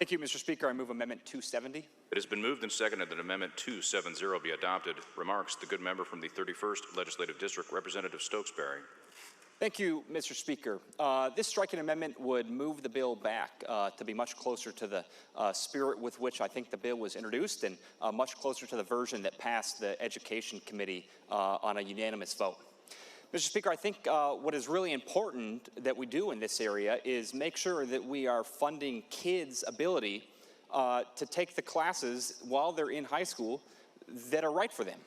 Thank you, Mr. Speaker. I move Amendment 270. It has been moved and seconded that Amendment 270 be adopted. Remarks, the good member from the 31st Legislative District, Representative Stokesbary. Thank you, Mr. Speaker. This striking amendment would move the bill back to be much closer to the spirit with which I think the bill was introduced and much closer to the version that passed the Education Committee on a unanimous vote. Mr. Speaker, I think what is really important that we do in this area is make sure that we are funding kids' ability to take the classes while they're in high school that are right for them.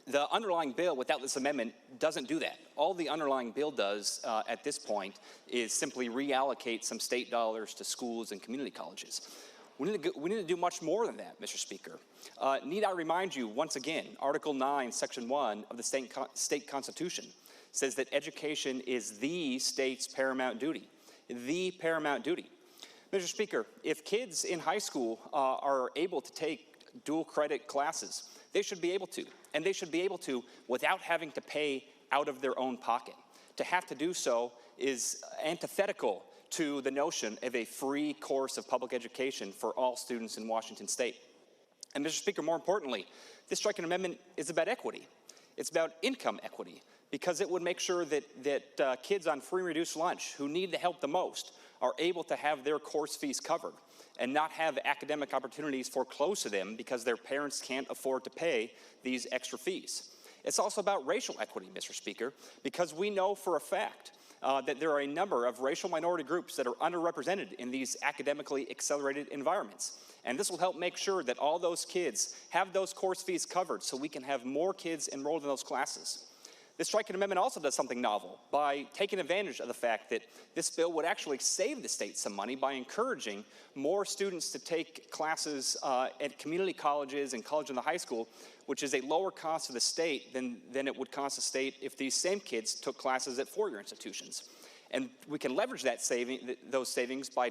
The underlying bill, without this amendment, doesn't do that. All the underlying bill does at this point is simply reallocate some state dollars to schools and community colleges. We need to do much more than that, Mr. Speaker. Need I remind you, once again, Article 9, Section 1 of the state Constitution says that education is the state's paramount duty. The paramount duty. Mr. Speaker, if kids in high school are able to take dual credit classes, they should be able to, and they should be able to without having to pay out of their own pocket. To have to do so is antithetical to the notion of a free course of public education for all students in Washington State. And Mr. Speaker, more importantly, this striking amendment is about equity. It's about income equity, because it would make sure that kids on free and reduced lunch who need the help the most are able to have their course fees covered and not have academic opportunities foreclosed to them because their parents can't afford to pay these extra fees. It's also about racial equity, Mr. Speaker, because we know for a fact that there are a number of racial minority groups that are underrepresented in these academically accelerated environments. And this will help make sure that all those kids have those course fees covered so we can have more kids enrolled in those classes. This striking amendment also does something novel by taking advantage of the fact that this bill would actually save the state some money by encouraging more students to take classes at community colleges and college and the high school, which is a lower cost to the state than it would cost the state if these same kids took classes at four-year institutions. And we can leverage those savings by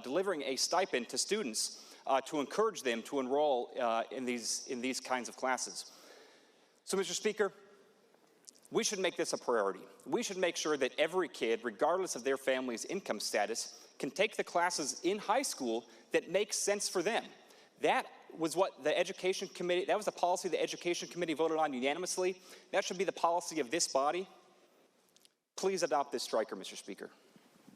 delivering a stipend to students to encourage them to enroll in these kinds of classes. So, Mr. Speaker, we should make this a priority. We should make sure that every kid, regardless of their family's income status, can take the classes in high school that make sense for them. That was what the Education Committee, that was the policy the Education Committee voted on unanimously. That should be the policy of this body. Please adopt this striker, Mr. Speaker.